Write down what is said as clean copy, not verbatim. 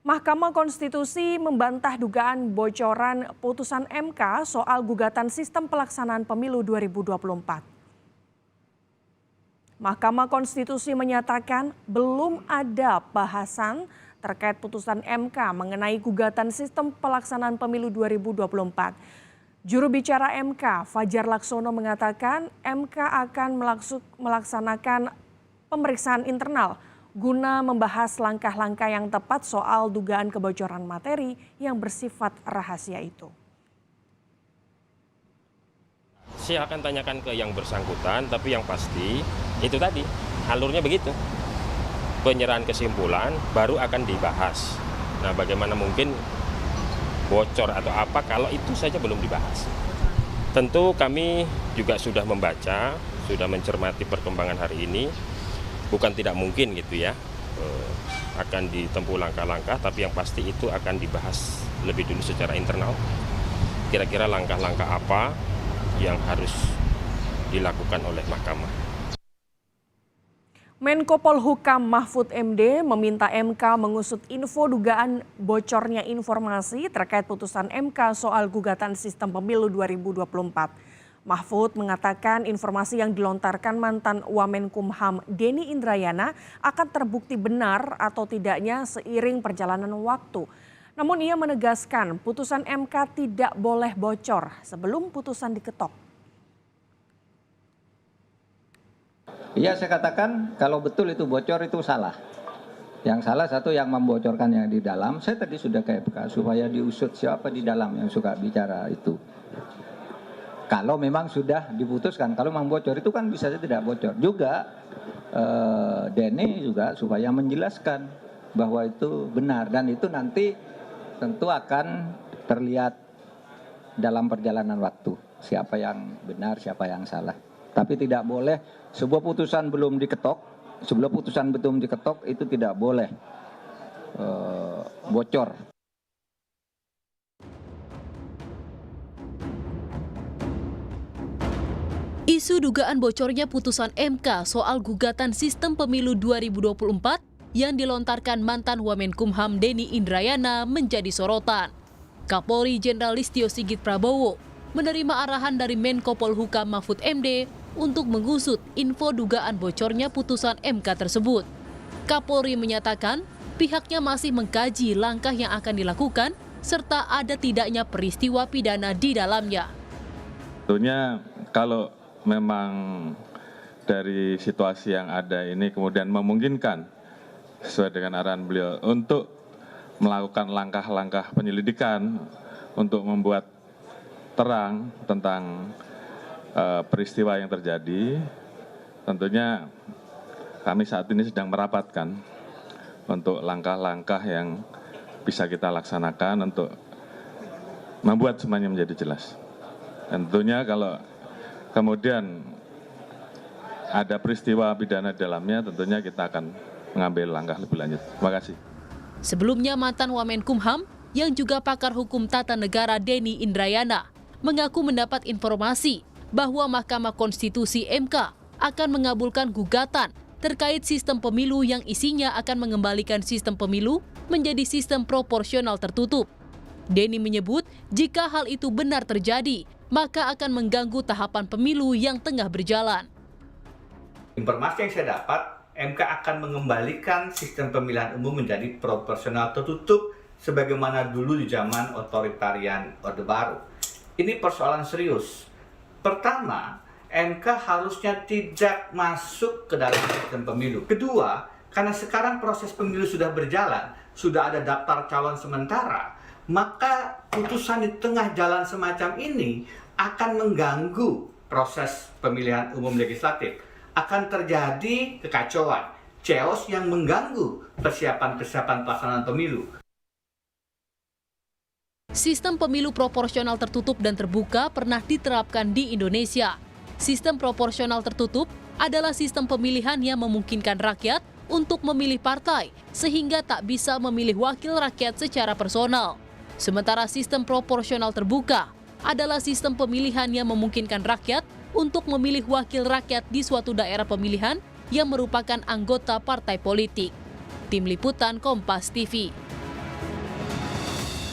Mahkamah Konstitusi membantah dugaan bocoran putusan MK soal gugatan sistem pelaksanaan pemilu 2024. Mahkamah Konstitusi menyatakan belum ada bahasan terkait putusan MK mengenai gugatan sistem pelaksanaan pemilu 2024. Juru bicara MK, Fajar Laksono mengatakan MK akan melaksanakan pemeriksaan internal guna membahas langkah-langkah yang tepat soal dugaan kebocoran materi yang bersifat rahasia itu. Saya akan tanyakan ke yang bersangkutan, tapi yang pasti itu tadi, alurnya begitu. Penyerahan kesimpulan baru akan dibahas. Nah, bagaimana mungkin bocor atau apa kalau itu saja belum dibahas. Tentu kami juga sudah membaca, sudah mencermati perkembangan hari ini. Bukan tidak mungkin gitu ya, akan ditempuh langkah-langkah, tapi yang pasti itu akan dibahas lebih dulu secara internal. Kira-kira langkah-langkah apa yang harus dilakukan oleh mahkamah. Menko Polhukam Mahfud MD meminta MK mengusut info dugaan bocornya informasi terkait putusan MK soal gugatan sistem pemilu 2024. Mahfud mengatakan informasi yang dilontarkan mantan Wamenkumham Denny Indrayana akan terbukti benar atau tidaknya seiring perjalanan waktu. Namun ia menegaskan putusan MK tidak boleh bocor sebelum putusan diketok. Iya, saya katakan kalau betul itu bocor itu salah. Yang salah satu yang membocorkan yang di dalam. Saya tadi sudah ke MK supaya diusut siapa di dalam yang suka bicara itu. Kalau memang sudah diputuskan, kalau memang bocor itu kan bisa saja tidak bocor. Juga Denny juga supaya menjelaskan bahwa itu benar. Dan itu nanti tentu akan terlihat dalam perjalanan waktu. Siapa yang benar, siapa yang salah. Tapi tidak boleh sebuah putusan belum diketok, sebelum putusan belum diketok itu tidak boleh bocor. Isu dugaan bocornya putusan MK soal gugatan sistem pemilu 2024 yang dilontarkan mantan Wamenkumham Denny Indrayana menjadi sorotan. Kapolri Jenderal Listio Sigit Prabowo menerima arahan dari Menko Polhukam Mahfud MD untuk mengusut info dugaan bocornya putusan MK tersebut. Kapolri menyatakan pihaknya masih mengkaji langkah yang akan dilakukan serta ada tidaknya peristiwa pidana di dalamnya. Tentunya kalau memang dari situasi yang ada ini kemudian memungkinkan sesuai dengan arahan beliau untuk melakukan langkah-langkah penyelidikan untuk membuat terang tentang peristiwa yang terjadi. Tentunya kami saat ini sedang merapatkan untuk langkah-langkah yang bisa kita laksanakan untuk membuat semuanya menjadi jelas. Dan tentunya kalau kemudian ada peristiwa pidana di dalamnya, tentunya kita akan mengambil langkah lebih lanjut. Terima kasih. Sebelumnya mantan Wamenkumham yang juga pakar hukum tata negara Denny Indrayana mengaku mendapat informasi bahwa Mahkamah Konstitusi MK akan mengabulkan gugatan terkait sistem pemilu yang isinya akan mengembalikan sistem pemilu menjadi sistem proporsional tertutup. Denny menyebut jika hal itu benar terjadi, maka akan mengganggu tahapan pemilu yang tengah berjalan. Informasi yang saya dapat, MK akan mengembalikan sistem pemilihan umum menjadi proporsional tertutup sebagaimana dulu di zaman otoritarian Orde Baru. Ini persoalan serius. Pertama, MK harusnya tidak masuk ke dalam sistem pemilu. Kedua, karena sekarang proses pemilu sudah berjalan, sudah ada daftar calon sementara, maka putusan di tengah jalan semacam ini akan mengganggu proses pemilihan umum legislatif. Akan terjadi kekacauan, chaos yang mengganggu persiapan-persiapan pelaksanaan pemilu. Sistem pemilu proporsional tertutup dan terbuka pernah diterapkan di Indonesia. Sistem proporsional tertutup adalah sistem pemilihan yang memungkinkan rakyat untuk memilih partai, sehingga tak bisa memilih wakil rakyat secara personal. Sementara sistem proporsional terbuka adalah sistem pemilihan yang memungkinkan rakyat untuk memilih wakil rakyat di suatu daerah pemilihan yang merupakan anggota partai politik. Tim Liputan Kompas TV.